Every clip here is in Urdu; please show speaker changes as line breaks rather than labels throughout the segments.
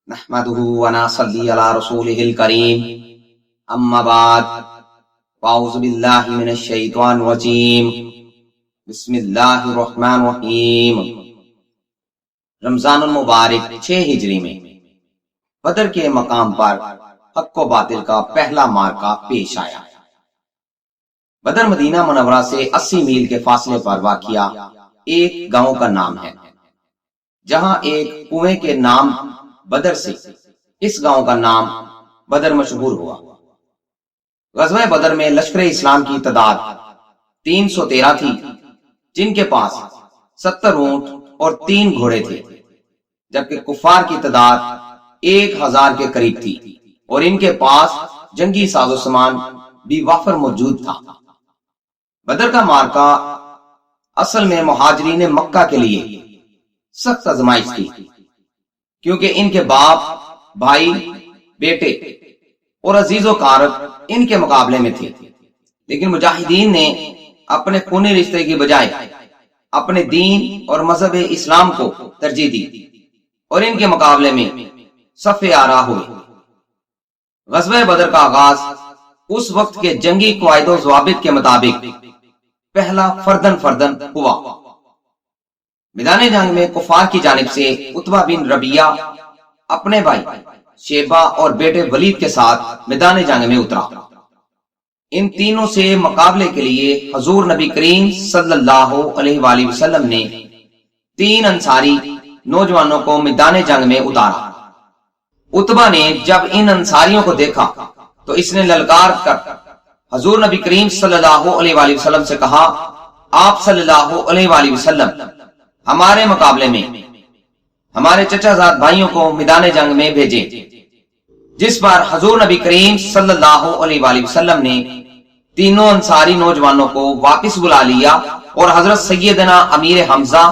نحمده ونصلي على رسوله الكريم اما بعد اعوذ باللہ من الشیطان الرجیم بسم اللہ الرحمن الرحیم۔ رمضان المبارک 6 ہجری میں بدر کے مقام پر حق و باطل کا پہلا معرکہ پیش آیا۔ بدر مدینہ منورہ سے 80 میل کے فاصلے پر واقع ایک گاؤں کا نام ہے، جہاں ایک کنویں کے نام بدر سے اس گاؤں کا نام بدر مشہور ہوا۔ غزوہ بدر میں لشکر اسلام کی تعداد 313 تھی، جن کے پاس 70 اونٹ اور 3 گھوڑے تھے، جبکہ کفار کی تعداد 1000 کے قریب تھی اور ان کے پاس جنگی ساز و سامان بھی وافر موجود تھا۔ بدر کا معرکہ اصل میں مہاجرین مکہ کے لیے سخت آزمائش تھی، کیونکہ ان کے باپ، بھائی، بیٹے اور عزیز و قارب ان کے مقابلے میں تھے، لیکن مجاہدین نے اپنے خونی رشتے کی بجائے اپنے دین اور مذہب اسلام کو ترجیح دی اور ان کے مقابلے میں صف آرا ہوئے۔ غزوہ بدر کا آغاز اس وقت کے جنگی قواعد و ضوابط کے مطابق پہلا فردن ہوا۔ میدان جنگ میں کفار کی جانب سے عتبہ بن ربیعہ اپنے بھائی شیبہ اور بیٹے ولید کے ساتھ میدان جنگ میں اترا۔ ان تینوں سے مقابلے کے لیے حضور نبی کریم صلی اللہ علیہ وآلہ وسلم نے 3 انصاری نوجوانوں کو میدان جنگ میں اتارا۔ عتبہ نے جب ان انصاریوں کو دیکھا تو اس نے للکار کر حضور نبی کریم صلی اللہ علیہ وآلہ وسلم سے کہا، آپ صلی اللہ علیہ وآلہ وسلم ہمارے مقابلے میں ہمارے چچا زاد بھائیوں کو میدان جنگ میں بھیجیں، جس پر حضور نبی کریم صلی اللہ علیہ وآلہ وسلم نے تینوں انصاری نوجوانوں کو واپس بلا لیا اور حضرت سیدنا امیر حمزہ،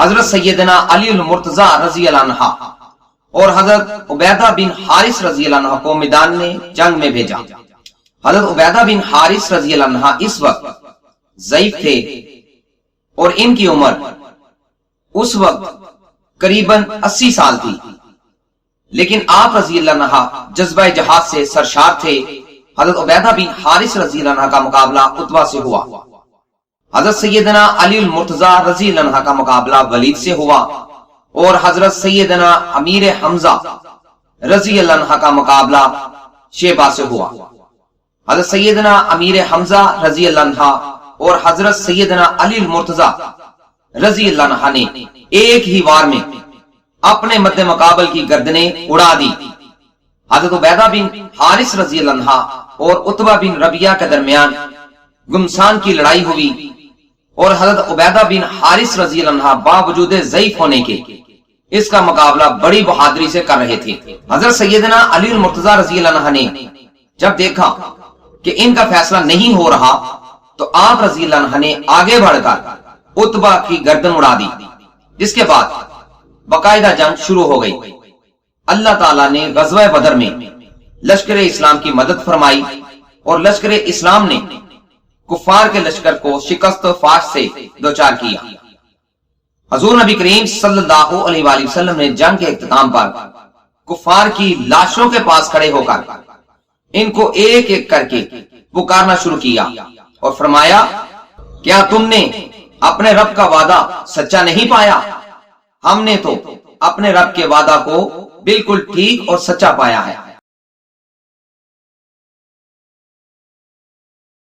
حضرت سیدنا علی المرتضی رضی اللہ عنہ اور حضرت عبیدہ بن حارث رضی اللہ عنہ کو میدان جنگ میں بھیجا۔ حضرت عبیدہ بن حارث رضی اللہ عنہ اس وقت ضعیف تھے اور ان کی عمر اس وقت قریباً 80 سال تھی، لیکن آپ رضی اللہ عنہ جذبہ جہاد سے سرشار تھے۔ حضرت عبیدہ بن حارث رضی اللہ عنہ کا مقابلہ عتبہ سے ہوا، حضرت سیدنا علی المرتضی رضی اللہ عنہ کا مقابلہ ولید سے ہوا اور حضرت سیدنا امیر حمزہ رضی اللہ عنہ کا مقابلہ شیبہ سے ہوا۔ حضرت سیدنا امیر حمزہ رضی اللہ عنہ اور حضرت سیدنا علی المرتضی رضی اللہ عنہ نے ایک ہی وار میں اپنے مد مقابل کی گردنیں اڑا دی۔ حضرت عبیدہ بن حارث رضی اللہ عنہ اور عتبہ بن ربیعہ کے درمیان گمسان کی لڑائی ہوئی اور حضرت عبیدہ بن حارث رضی اللہ عنہ باوجود ضعیف ہونے کے اس کا مقابلہ بڑی بہادری سے کر رہے تھے۔ حضرت سیدنا علی المرتضی رضی اللہ عنہ نے جب دیکھا کہ ان کا فیصلہ نہیں ہو رہا تو آپ رضی اللہ عنہ نے آگے بڑھ کر عتبہ کی گردن اڑا دی، جس کے بعد باقاعدہ جنگ شروع ہو گئی۔ اللہ تعالیٰ نے غزوہ بدر میں لشکر اسلام کی مدد فرمائی اور لشکر اسلام نے کفار کے لشکر کو شکست و فاش سے دوچار کیا۔ حضور نبی کریم صلی اللہ علیہ وآلہ وسلم نے جنگ کے اختتام پر کفار کی لاشوں کے پاس کھڑے ہو کر ان کو ایک ایک کر کے پکارنا شروع کیا اور فرمایا، کیا تم نے اپنے رب کا وعدہ سچا نہیں پایا؟ ہم نے تو اپنے رب کے وعدہ کو بالکل ٹھیک اور سچا پایا ہے۔